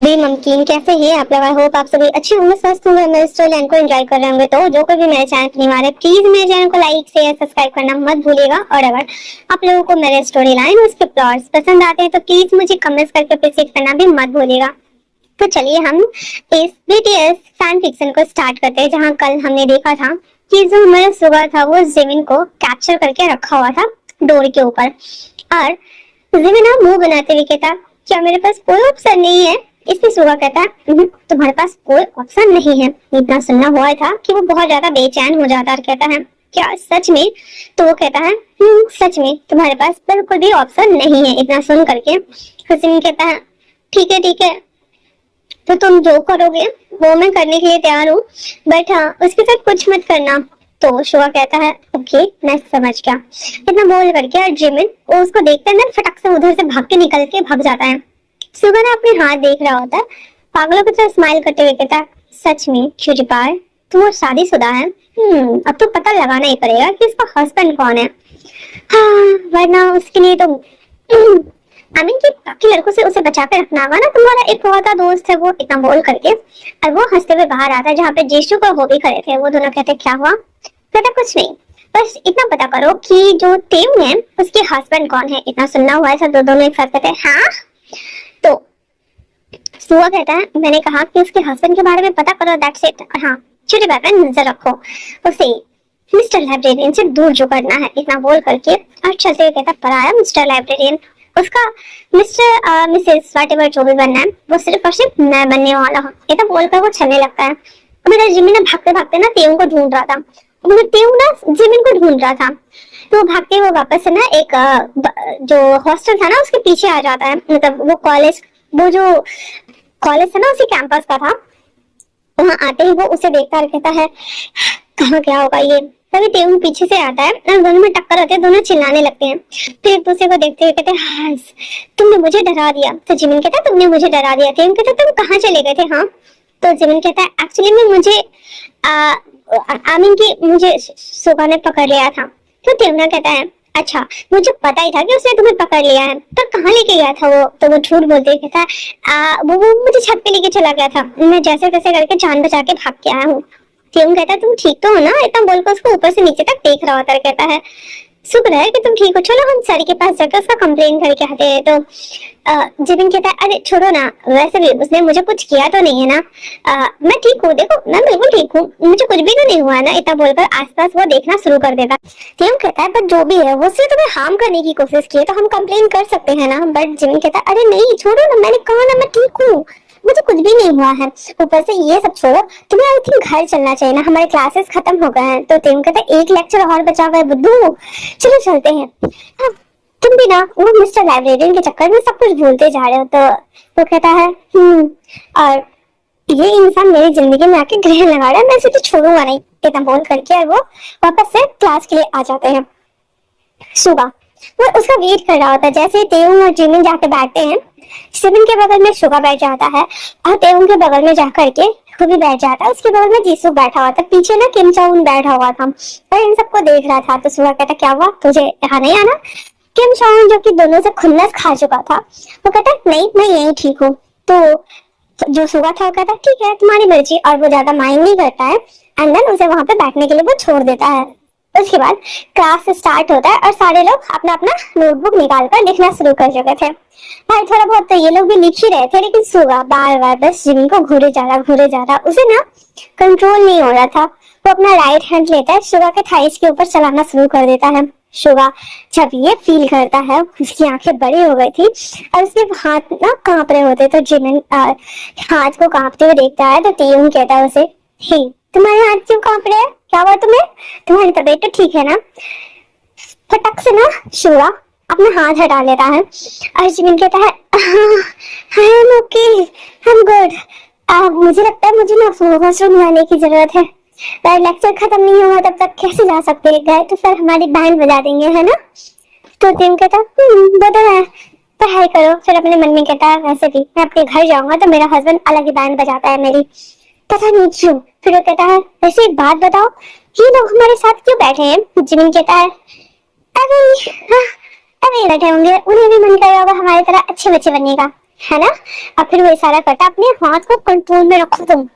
भी नमकीन कैसे हैं आप लोग। आई होप आप सभी अच्छे होंगे, स्वस्थ होंगे, मेरे स्टोरी को एंजॉय कर रहे होंगे। तो जो कोई भी मेरे चैनल पर नहीं आ रहे, प्लीज मेरे चैनल को लाइक शेयर सब्सक्राइब करना मत भूलिएगा। और अगर आप लोगों को मेरे स्टोरी लाइन उसके प्लॉट्स पसंद आते हैं तो प्लीज मुझे कमेंट्स करके अप्रिशिएट करना भी मत भूलिएगा। तो चलिए हम इस बीटीएस फैन फिक्शन को स्टार्ट करते हैं, जहाँ कल हमने देखा था कि जो हमारा सुगा था वो जिमिन को कैप्चर करके रखा हुआ था डोर के ऊपर। और जिमिन मुंह बनाते हुए कहता, क्या मेरे पास कोई ऑप्शन नहीं है? इसलिए सुगा कहता है, तुम्हारे पास कोई ऑप्शन नहीं है। इतना सुनना हुआ था कि वो बहुत ज्यादा बेचैन हो जाता है और कहता है, क्या सच में? तो वो कहता है, सच में तुम्हारे पास बिल्कुल भी ऑप्शन नहीं है। इतना सुन करके हुसैन कहता है, ठीक है ठीक है, तो तुम जो करोगे वो मैं करने के लिए तैयार हूँ, बट हाँ उसके साथ कुछ मत करना। तो शुआ कहता है, ओके मैं समझ गया। इतना बोल करके और जिमिन वो उसको देखते हैं ना, फटक से उधर से भाग के निकल के भाग जाता है। सुगा ने अपने हाथ देख रहा होता है, पागलों की तरह स्माइल करते हुए कहता है, सच में क्यूटीपाई तुम शादीशुदा है? अब तो पता लगाना ही पड़ेगा कि इसका हस्बैंड कौन है। हाँ, वरना उसके लिए तो आमीन कि बाकी लड़कों से उसे बचा के रखना होगा ना। तुम्हारा एक बहुत दोस्त है वो। इतना बोल करके और वो हंसते हुए बाहर आता है, जहाँ पे जीशु और वो भी खड़े थे। वो दोनों कहते, क्या हुआ? कहता, कुछ नहीं, बस इतना पता करो कि जो टीम है उसके हस्बैंड कौन है। इतना सुनना हुआ है सब। दोनों एक साथ कहते हैं, हाँ। तो सुआ कहता है, मैंने कहा कि उसके हस्बैंड के बारे में पता करो, दैट्स इट। हाँ, छोटे भाई पे नजर रखो, उसे मिस्टर लाइब्रेरियन से दूर जो करना है। इतना बोल करके और चलते हुए कहता, पर आया मिस्टर लाइब्रेरियन, उसका मिस्टर मिसेस व्हाटएवर जो भी बनना है वो सिर्फ और सिर्फ मैं बनने वाला हूँ। ये तो बोलकर वो चलने लगता है। मेरा जिमिन भागते भागते ना तेऊ को ढूंढ रहा था। तेऊ ना जिमिन को ढूंढ रहा था, तो भागते हुए वापस से ना एक जो हॉस्टल था ना उसके पीछे आ जाता है। मतलब वो कॉलेज, वो जो कॉलेज था ना उसी कैंपस का था। वहाँ आते ही वो उसे देखता और कहता है, कहाँ क्या होगा ये। तभी तेऊ पीछे से आता है और दोनों में टक्कर होती है। दोनों चिल्लाने लगते हैं। फिर एक दूसरे को देखते हुए कहते हैं, हाँ तुमने मुझे डरा दिया। तो जिमिन कहता है, तुमने मुझे डरा दिया। तेऊ कहता है, तुम कहाँ चले गए थे? हाँ। तो जिमिन कहता है, एक्चुअली में मुझे आमीन की मुझे सुगा ने पकड़ लिया था। तो तेऊ कहता है, अच्छा मुझे पता ही था कि उसने तुम्हें पकड़ लिया है, पर कहाँ लेके गया था वो? तो वो झूठ बोलते हुए कहता है, वो मुझे छत पे लेके चला गया था, मैं जैसे तैसे करके जान बचा के भाग के आया हूँ। तेऊ कहता है, तुम ठीक तो हो ना? इतना बोलकर उसको ऊपर से नीचे तक देख रहा होता है। कहता है, शुक्र है कि तुम ठीक हो, चलो हम सर के पास जाकर उसका कंप्लेन करके आते हैं। तो जिबिन कहता है, अरे छोड़ो ना, वैसे भी उसने मुझे कुछ किया तो नहीं है ना। मैं ठीक हूँ, देखो मैं बिल्कुल ठीक हूँ, मुझे कुछ भी तो नहीं हुआ ना। इतना बोलकर आसपास वो देखना शुरू कर देता। तेऊ कहता है, पर जो भी है वो सिर्फ तुम्हें हार्म करने की कोशिश की है, तो हम कंप्लेन कर सकते हैं ना। बट जिबिन कहता है, अरे नहीं छोड़ो ना, मैंने कहा ना मैं ठीक हूँ, मुझे कुछ भी नहीं हुआ है। ऊपर से ये सब छोड़ो, तुम्हें आई थिंक घर चलना चाहिए ना, हमारे क्लासेस खत्म हो गए हैं। तो तेऊ कहता है, एक लेक्चर और बचा हुआ है बुद्धू, चलो चलते हैं। तुम भी ना वो मिस्टर लाइब्रेरियन के चक्कर में सब कुछ भूलते जा रहे हो। तो कहता है, और ये इंसान मेरी जिंदगी में आके ग्रहण लगा रहा है, मैं इसे तो छोड़ूंगा नहीं। इतना बोल करके और वो वापस से क्लास के लिए आ जाते हैं। सुगा वो उसका वेट कर रहा होता है। जैसे तेऊ और जिमिन जाके बैठते हैं, जिमिन के बगल में सुगा बैठ जाता है और तेऊ के बगल में जाकर के वो भी बैठ जाता है। उसके बगल में जीसू बैठा हुआ था, पीछे ना किम चाउन बैठा हुआ था और इन सबको देख रहा था। तो सुगा कहता, क्या हुआ, तुझे यहाँ नहीं आना? किम चाउन जो कि दोनों से खुन्नस खा चुका था, वो कहता नहीं मैं यही ठीक हूँ। तो जो सुगा था वो कहता, ठीक है तुम्हारी मर्जी, और वो ज्यादा माइंड नहीं करता है। एंड देन उसे वहां पे बैठने के लिए वो छोड़ देता है। उसके बाद क्लास स्टार्ट होता है और सारे लोग अपना अपना नोटबुक निकाल कर लिखना शुरू कर चुके थे। भाई थोड़ा बहुत तो ये लोग भी लिख ही रहे थे, लेकिन सुगा बार बार बस जिमिन को घूरे जा रहा, उसे ना कंट्रोल नहीं हो रहा था। वो अपना राइट हैंड लेता है, सुगा के थाइस के ऊपर चलाना शुरू कर देता है। सुगा जब ये फील करता है, उसकी आंखें बड़ी हो गई थी और उसके हाथ ना कांप रहे होते। तो जिमिन हाथ को कांपते हुए देखता है। तो तेयून कहता है उसे, हे तुम्हारे हाथ क्यों कांप रहे हैं? क्या हुआ तुम्हें? तुम्हारी तबीयत तो ठीक है ना? फटक से ना सुगा अपना हाथ हटा लेता है और जिमिन कहता है, I am okay, I am good. मुझे लगता है मुझे ना वॉशरूम जाने की जरूरत है। लेक्चर खत्म नहीं हुआ तब तक कैसे जा सकते हैं? गए तो सर हमारी बैंड बजा देंगे, है ना? तो टीम कहता वो तो है, पढ़ाई करो। फिर अपने मन में कहता है, वैसे भी मैं अपने घर जाऊंगा तो मेरा हस्बैंड अलग ही बैंड बजाता है मेरी, पता नहीं क्यों। फिर वो कहता है, वैसे एक बात बताओ, ये लोग हमारे साथ क्यों बैठे हैं? जिमिन कहता है, अरे बैठे होंगे, उन्हें भी मन कर रहा होगा हमारी तरह अच्छे बच्चे बनने का। है ना। अब फिर वो इशारा करता है अपने हाथ को कंट्रोल में रखो तुम।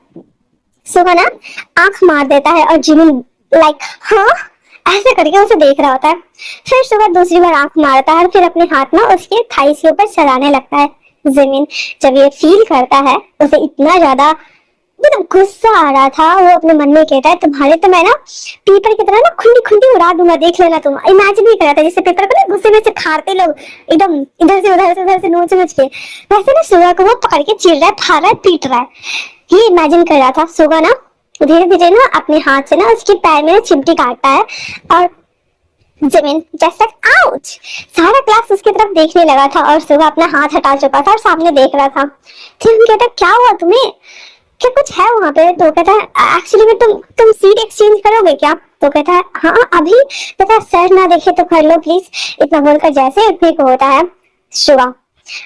सुगा ना आंख मार देता है और जिमिन लाइक हाँ ऐसे करके उसे देख रहा होता है। फिर सुगा दूसरी बार आंख मारता है और फिर अपने हाथ ना उसके थाइस के ऊपर चलाने लगता है। जिमिन जब ये फील करता है उसे इतना ज्यादा मतलब गुस्सा आ रहा था, वो अपने मन में कहता है तुम्हारे तो मैं ना पेपर की तरह ना खुंडी खुंडी उड़ा दूंगा, देख लेना तुम। इमेजिन भी कर रहा था जैसे पेपर को ना गुस्से में से खाते लोग एकदम इधर से उधर से नोच नोच के, वैसे ना सुगा को वो पकड़ के चिढ़ रहा है, फाड़ रहा है, पीट रहा है। ये इमेजिन कर रहा था। सुगा ना धीरे धीरे ना अपने हाथ से ना उसके पैर में चिमटी काटता है और जिमिन जस्ट लाइक आउच। सारा क्लास उसकी तरफ देखने लगा था और सुगा अपना हाथ हटा चुका था और सामने देख रहा था। जिमिन कहता क्या हुआ तुम्हें, क्या कुछ है वहां पे? तो कहता है एक्चुअली में तुम सीट एक्सचेंज करोगे क्या? तो कहता है हाँ अभी। कहता है सर ना देखे तो कर लो प्लीज। इतना बोलकर जैसे उठने को होता है सुगा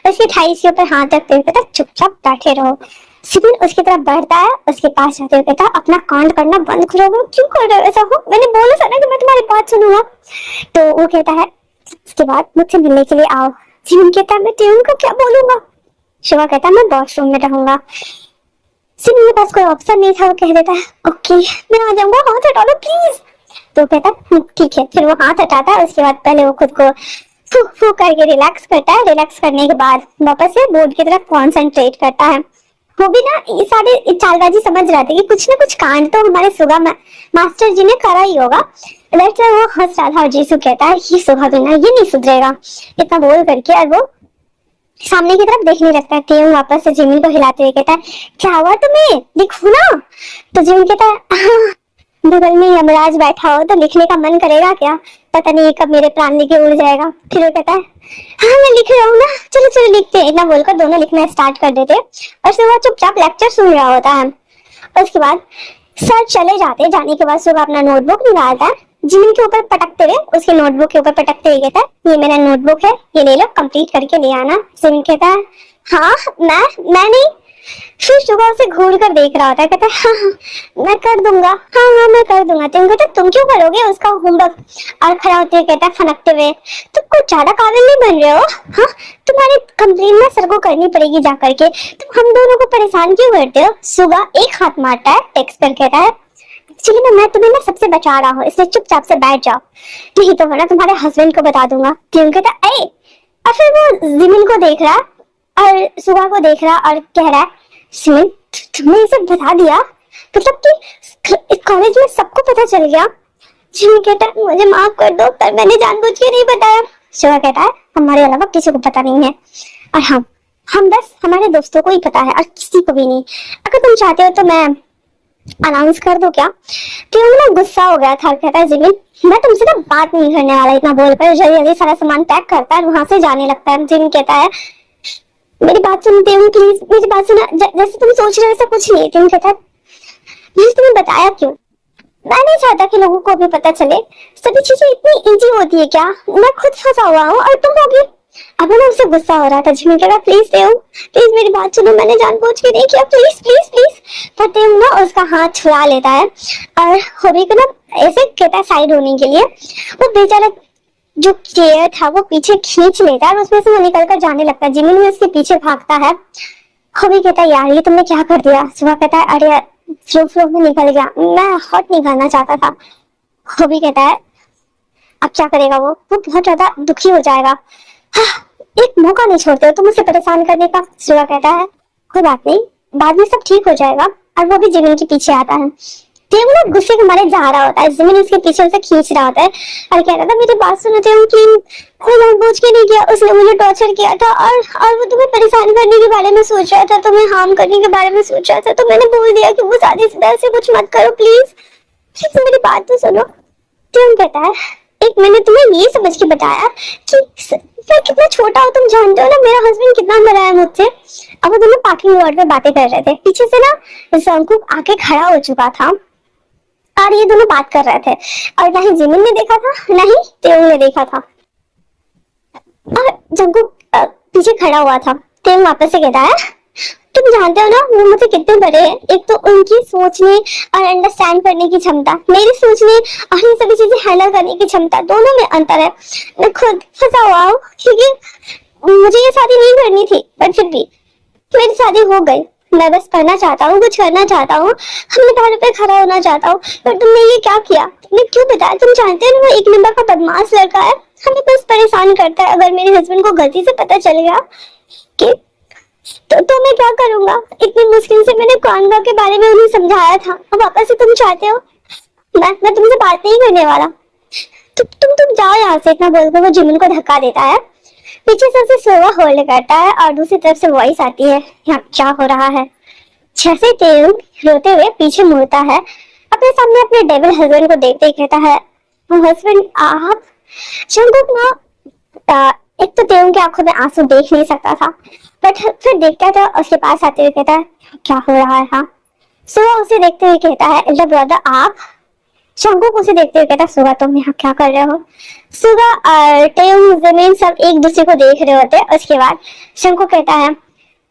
उसकी थाई के ऊपर हाथ रखते हुए कहता चुपचाप बैठे रहो। जिमिन उसकी तरफ बढ़ता है, उसके पास जाते हुए कहता अपना कांड करना बंद करोगे, क्यों कर रहे हो ऐसा? हो मैंने बोला था ना कि मैं तुम्हारी बात सुनूंगा। तो वो कहता है उसके बाद मुझसे मिलने के लिए आओ। जिमिन कहता है मैं टेउन को क्या बोलूंगा? सुगा कहता है मैं वॉशरूम में रहूंगा। जिमिन के पास कोई ऑप्शन नहीं था, वो कह देता है ओके मैं आ जाऊंगा, हाथ हटा लो प्लीज। तो कहता ठीक है। फिर वो हाथ हटाता है, उसके बाद पहले वो खुद को फू फू करके रिलैक्स करता है। रिलैक्स करने के बाद वापस से बोर्ड की तरफ कॉन्सेंट्रेट करता है। वो भी ना ये सारे चालबाजी समझ रहे थे कि कुछ ना कुछ कांड तो हमारे सुगा मास्टर जी ने करा ही होगा। वो हंस रहा था और जीसू कहता है ये सुगा बिना ये नहीं सुधरेगा। इतना बोल करके और वो सामने की तरफ देखने लगता है। टेउन वापस से जिमिन को हिलाते हुए कहता है क्या हुआ तुम्हें, लिखो ना। तो जिमिन कहता है बगल में यमराज बैठा हो तो लिखने का मन करेगा क्या, पता नहीं कब मेरे प्राण लेके उड़ जाएगा। फिर वो कहता है हाँ मैं लिख रहा हूँ ना, चलो चलो लिखते हैं। इतना बोलकर दोनों लिखना स्टार्ट कर देते और सुबह चुपचाप लेक्चर सुन रहा होता है। उसके बाद सर चले जाते, जाने के बाद सुबह अपना नोटबुक निकालता है, जिमिन के ऊपर पटकते हुए उसके नोटबुक के ऊपर पटकते हुए कहता है ये मेरा नोटबुक है, ये ले लो कंप्लीट करके ले आना। जिमिन कहता है हाँ मैं नहीं। फिर सुबह उसे घूर कर देख रहा होता है, कहता है हाँ मैं कर दूंगा, हाँ मैं कर दूंगा। तुम कहता तुम क्यों करोगे उसका होमवर्क? और खड़ा होते हुए कहता है फनकते हुए तुम कुछ ज्यादा काबिल नहीं बन रहे हो, हाँ तुम्हारी कंप्लेन ना सर को करनी पड़ेगी जा करके, तुम हम दोनों को परेशान क्यों करते हो? सुबह एक हाथ मारता है टेक्स्ट पर, कहता है एक्चुअली मैं तुम्हें ना सबसे बचा रहा हूँ, इसलिए चुपचाप से बैठ जाओ, नहीं तो ना तुम्हारे हस्बैंड को बता दूंगा। क्यों कहता ए। और फिर वो जिमिन को देख रहा और सुबह को देख रहा और कह रहा है जिमिन तुमने ये सब बता दिया, मतलब कि कॉलेज में सबको पता चल गया? जिमिन कहता है मुझे माफ कर दो पर मैंने जानबूझ के नहीं बताया। सुबह कहता है हमारे अलावा किसी को पता नहीं है और हम बस हमारे दोस्तों को ही पता है और किसी को भी नहीं। अगर तुम चाहते हो तो मैं अनाउंस कर दो क्या? तो ना गुस्सा हो गया था, कहता है जिमिन मैं तुमसे ना बात नहीं करने वाला। इतना बोलकर जल्दी जल्दी सारा सामान पैक करता है, वहां से जाने लगता है। जिमिन कहता है मेरी बात सुनते हो प्लीज, मेरी बात सुना, जैसे तुम सोच रहे हो ऐसा कुछ नहीं। जिमिन कहता है प्लीज तुम्हें बताया क्यों? मैं नहीं चाहता कि लोगों को भी पता चले, सभी चीजें इतनी इजी होती है क्या? मैं खुद फंसा हुआ हूँ और तुम होगी। अब ना उसे गुस्सा हो रहा था। जिमिन कह रहा प्लीज देव प्लीज मेरी बात सुनो, मैंने जानबूझ के नहीं किया, प्लीज प्लीज प्लीज। पर देव ना उसका हाथ छुड़ा लेता है और होबी को ना ऐसे कहता है साइड होने के लिए। वो बेचारा जो चेयर था वो पीछे खींच लेता है और उसमें से वो निकल कर जाने लगता है। जिमिन भी उसके पीछे भागता है। होबी कहता है यार ये तुमने क्या कर दिया? सुबह कहता है अरे फ्लो में निकल गया, मैं हॉट नहीं करना चाहता था। होबी कहता है अब क्या करेगा वो बहुत ज्यादा दुखी हो जाएगा। एक मौका नहीं छोड़ते हो तुम उसे परेशान करने का। सुबह कहता है कोई बात नहीं, बाद में सब ठीक हो जाएगा। और वो भी जिमिन के पीछे आता है। देव ना गुस्से के मारे जा रहा होता है, जिमिन उसके पीछे उसे खींच रहा होता है और कह रहा था मेरी बात सुनो देव प्लीज, कोई जानबूझ के नहीं किया, उसने मुझे टॉर्चर किया था और वो तुम्हें परेशान करने के बारे में सोच रहा था, तुम्हें हार्म करने के बारे में सोच रहा था, तो मैंने बोल दिया कि वो शादी से कुछ मत करो प्लीज प्लीज मेरी बात तो सुनो। देव कहता है एक मैंने तुम्हें ये समझ के बताया कि मैं कितना छोटा हो, तुम जानते हो ना मेरा हस्बैंड कितना बड़ा है मुझसे। अब वो दोनों पार्किंग लॉट में बातें कर रहे थे, पीछे से ना जंकुक आके खड़ा हो चुका था और ये दोनों बात कर रहे थे और ना ही जिमिन ने देखा था ना ही तेउंग ने देखा था। और जंकुक पीछे खड़ा हुआ था। तेउंग वापस से कहता है तुम जानते हो ना वो मुझसे कितने बड़े हैं, एक तो उनकी सोचने और अंडरस्टैंड करने की क्षमता, मेरी सोचने और ये सभी चीजें हैंडल करने की क्षमता, दोनों में अंतर है। मैं खुद फंसा हुआ हूँ क्योंकि मुझे ये शादी नहीं करनी थी, पर फिर भी मेरी शादी हो गई। मैं बस करना चाहता हूँ, कुछ करना चाहता हूँ, अपने पैरों पे खड़ा होना चाहता हूँ। पर तुमने ये क्या किया, तुमने क्यों बताया? तुम जानते हो ना वो एक नंबर का बदमाश लड़का है, हमें बस परेशान करता है। अगर मेरे हस्बैंड को गलती से पता चल गया कि तो मैं क्या करूंगा? इतनी मुश्किल से मैंने कानवा के बारे में उन्हें समझाया था, अब वापस से तुम चाहते हो? मैं तुमसे बात नहीं करने वाला। तुम जाओ यहाँ से। इतना बोलकर वो जिमिन को धक्का देता है। पीछे से उसे सोवा होल्ड करता है और दूसरी तरफ से वॉइस आती है, यहाँ क्या हो रहा है? जैसे तेयुंग रोते हुए पीछे मुड़ता है, अपने सामने अपने डेविल हस्बैंड को देखते ही कहता है, हस्बैंड आप? जंगकुक ना एक तो तेयुंग की आंखों में आंसू देख नहीं सकता था, बट फिर देखता था, उसके पास आते हुए कहता है, क्या हो रहा है? हाँ। सुगा उसे देखते हुए कहता है, एल्डर ब्रदर आप? जंगकुक उसे देखते हुए कहता है, सुगा तुम यहाँ क्या कर रहे हो? सुगा और तेयुंग जमीन सब एक दूसरे को देख रहे होते हैं। उसके बाद जंगकुक कहता है,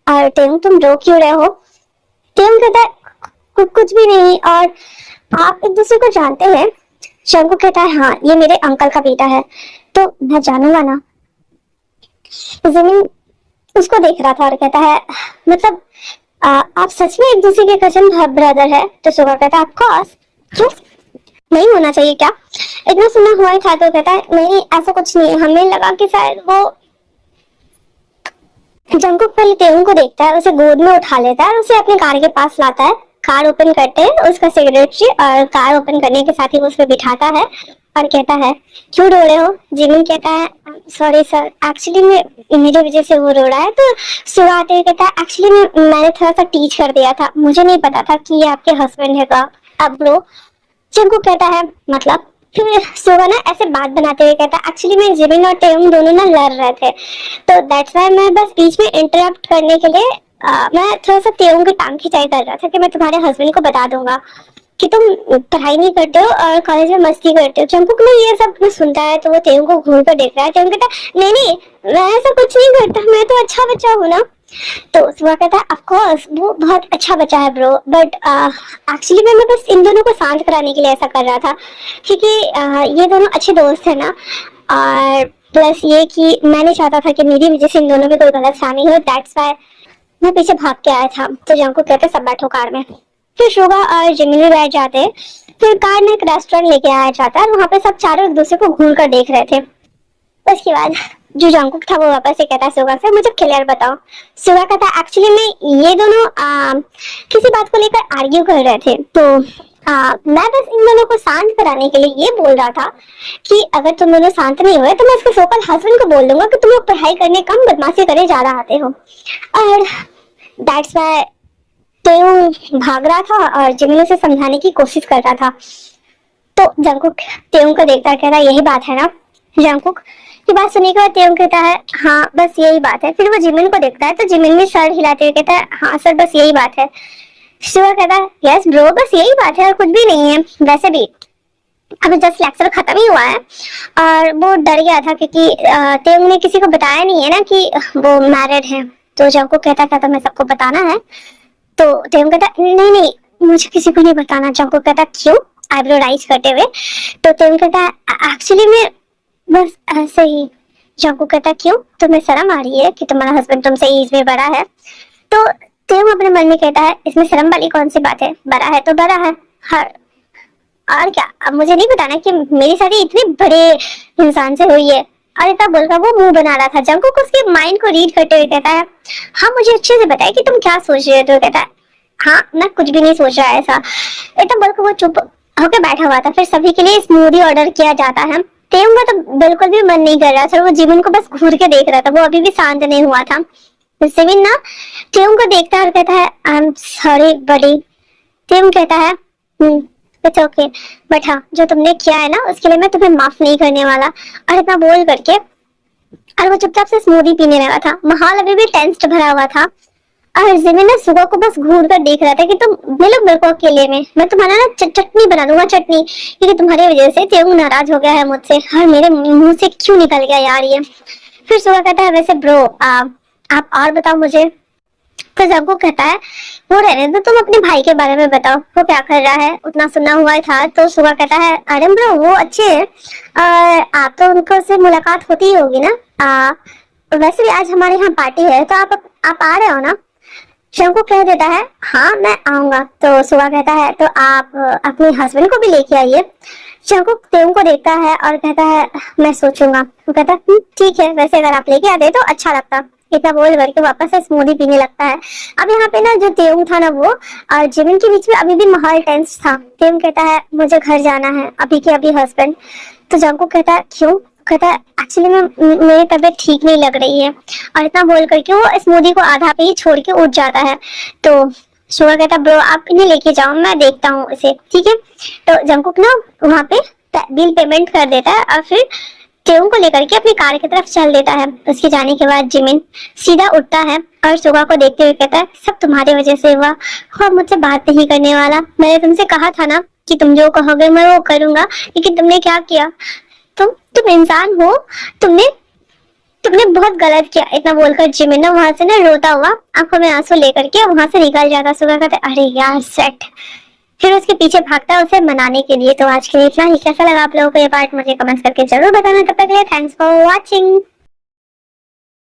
और तेयुंग तुम रो क्यों रहे हो? तेयुंग कहता है, कुछ भी नहीं, और आप एक दूसरे को जानते हैं? जंगकुक कहता है, हाँ ये मेरे अंकल का बेटा है। तो मैं जानूंगा ना? जमीन उसको देख रहा था और कहता है, मतलब आप सच में एक दूसरे के कजन ब्रदर है? तो सुगा कहता है, ऑफ कोर्स। क्यों नहीं होना चाहिए क्या? इतना सुना हुआ ही था। तो कहता है, नहीं ऐसा कुछ नहीं है, हमें लगा कि शायद वो। जंगकुक पहले तेयुंग को देखता है, उसे गोद में उठा लेता है और उसे अपनी कार के पास लाता है। कार ओपन करते हैं उसका सेक्रेटरी, और कार ओपन करने के साथ ही वो उस पर बिठाता है और कहता है, क्यों रो रहे हो? जिमिन कहता है, सॉरी सर, एक्चुअली मेरी वजह से वो रो रहा है। तो सुगा आते हुए कहता है, एक्चुअली मैंने थोड़ा सा टीच कर दिया था, मुझे नहीं पता था कि ये आपके हस्बैंड है का। अब ब्रो जंगकुक कहता है, मतलब? फिर सुगा ना ऐसे बात बनाते हुए कहता है, एक्चुअली मैं जिमिन और तेयुंग दोनों ना लड़ रहे थे, तो दैट्स व्हाई मैं बस बीच में इंटरप्ट करने के लिए मैं थोड़ा सा तेयुंग की टांग खिंचाई कर रहा था कि मैं तुम्हारे हस्बैंड को बता दूंगा कि तुम पढ़ाई नहीं करते हो और कॉलेज में मस्ती करते हो। जंगकुक ने ये सब सुनता है तो वो तेयुंग को घूर कर देख रहा है। तेयुंग कहता है, नहीं मैं ऐसा कुछ नहीं करता, मैं तो अच्छा बच्चा हूँ ना। तो सुगा कहता है, ऑफ कोर्स वो बहुत अच्छा बच्चा है ब्रो, बट एक्चुअली मैं बस इन दोनों को शांत कराने के लिए ऐसा कर रहा था, क्योंकि ये दोनों अच्छे दोस्त है ना, और प्लस ये कि मैं नहीं चाहता था कि मेरी वजह से इन दोनों में कोई गलत फहमी हो, दैट्स व्हाई मैं पीछे भाग के आया था। तो जंगकुक कहते सब बैठो कार में। फिर सुगा और जिमिन भी बैठ जाते हैं। फिर कार में एक रेस्टोरेंट लेके आया जाता है और वहाँ पे सब चारों एक दूसरे को घूर कर देख रहे थे। उसके बाद जो जंगकुक था वो वापस से कहता है सुगा से, मुझे क्लियर बताओ। सुगा कहता है, एक्चुअली में ये दोनों किसी बात को लेकर आर्ग्यू कर रहे थे, तो मैं बस इन दोनों को शांत कराने के लिए ये बोल रहा था कि अगर तुम दोनों शांत नहीं हुए तो मैं इसके सोकल हस्बैंड को बोल दूंगा कि तुम लोग पढ़ाई करने कम बदमाशी करे जा रहे हो। और दैट्स व्हाई तेयुंग भाग रहा था और जिमिन उसे समझाने की कोशिश कर रहा था। तो जंगकुक तेयुंग को देखता कह रहा, यही बात है ना? जंगकुक की बात सुनने के बाद तेयुंग कहता है, हाँ बस यही बात है। फिर वो जिमिन को देखता है तो जिमिन भी सर हिलाते हुए कहता है, हाँ सर बस यही बात है। शिवा कहता है, यस ब्रो बस यही बात है और कुछ भी नहीं है। वैसे भी अभी जस्ट लेक्चर खत्म ही हुआ है और वो डर गया था क्योंकि तेयुंग ने किसी को बताया नहीं है ना कि वो मैरिड है। तो जंगकुक कहता है, मैं सबको बताना है? तो तेयुंग कहता है, नहीं मुझे किसी को नहीं बताना। जंगकुक कहता है, क्यों? आईब्रो राइज करते हुए। तो तेयुंग कहता है, एक्चुअली मैं बस ऐसे ही। जंगकुक कहता है, क्यों? तुम्हें शर्म आ रही है कि तुम्हारा हस्बैंड तुमसे एज में बड़ा है? तो तेयुंग अपने मन में कहता है, इसमें शर्म वाली कौन सी बात है, बड़ा है तो बड़ा है। हर और क्या, अब मुझे नहीं बताना कि मेरी शादी इतने बड़े इंसान से हुई है। और इतना बोलकर वो मुंह बना रहा था। जंगकुक उसके माइंड को रीड करते हुए कहता है, हाँ मुझे अच्छे से बताया कि तुम क्या सोच रहे हो। तो कहता है, हाँ मैं कुछ भी नहीं सोच रहा ऐसा। इतना बोलकर वो चुप होकर बैठा हुआ था। फिर सभी के लिए स्मूदी ऑर्डर किया जाता है। तेयुंग का तो बिल्कुल भी मन नहीं कर रहा था, वो जिमिन को बस घूर के देख रहा था, वो अभी भी शांत नहीं हुआ था। जिमिन ना तेयुंग को देखता है और कहता है, आई एम सॉरी बडी। तेयुंग कहता है, इट्स ओके, बट हाँ जो तुमने किया है ना उसके लिए मैं तुम्हें माफ नहीं करने वाला। और इतना बोल करके और वो चुपचाप से स्मूदी पीने लगा था। माहौल अभी भी टेंस्ड भरा हुआ था और जिमिन ना सुगा को बस घूर कर देख रहा था कि तुम मिलो मेरे को अकेले में, मैं तुम्हारा ना चटनी बना दूंगा, चटनी, क्योंकि तुम्हारी वजह से तेयुंग नाराज हो गया है मुझसे और मेरे मुंह से क्यों निकल गया यार ये। फिर सुगा कहता है, वैसे ब्रो आप और बताओ मुझे। तो जंगकुक कहता है, वो रहने दो, तुम अपने भाई के बारे में बताओ, वो क्या कर रहा है? उतना सुना हुआ था। तो सुगा कहता है, अरे ब्रो वो अच्छे हैं और आप तो उनको से मुलाकात होती ही होगी ना। वैसे भी आज हमारे यहाँ पार्टी है, तो आप आ रहे हो ना? शंकु कह देता है हाँ मैं आऊंगा। तो सुगा कहता है तो आप अपने हस्बैंड को भी लेके आइए। शंकु तेऊ को देखता है और कहता है मैं सोचूंगा। वो कहता है ठीक है, वैसे अगर आप लेके आते तो अच्छा लगता। इतना बोल करके वापस से स्मूदी पीने लगता है। अब यहाँ पे ना जो तेऊ था ना वो और जिमिन के बीच में अभी भी माहौल टेंस था। तेऊ कहता है मुझे घर जाना है अभी के अभी हस्बैंड। तो जंकु कहता है क्यों? कहता है एक्चुअली में मेरी तबीयत ठीक नहीं लग रही है। और इतना बोल करके वो स्मूदी को आधा पे ही छोड़ के उठ जाता है। तो सुगा कहता ब्रो आप इन्हें लेके जाओ, मैं देखता हूँ इसे, ठीक है। तो जंकुक ना वहाँ पे बिल पेमेंट कर देता है और फिर तेऊ को लेकर के अपनी कार की तरफ चल देता है। उसके जाने के बाद जिमिन सीधा उठता है और सुगा को देखते हुए कहता है सब तुम्हारी वजह से हुआ। वो मुझसे बात नहीं करने वाला। मैंने तुमसे कहा था ना कि तुम जो कहोगे मैं वो करूंगा, लेकिन तुमने क्या किया? तुम इंसान हो, तुमने तुमने बहुत गलत किया। इतना बोलकर जिमिन ना वहां से ना रोता हुआ आंखों में आंसू लेकर के वहां से निकल जाता। सुगा कहता है अरे यार सेट। फिर उसके पीछे भागता है उसे मनाने के लिए। तो आज के लिए इतना ही। कैसा लगा आप लोगों को ये पार्ट मुझे कमेंट्स करके जरूर बताना। तब तक के लिए थैंक्स फॉर वॉचिंग।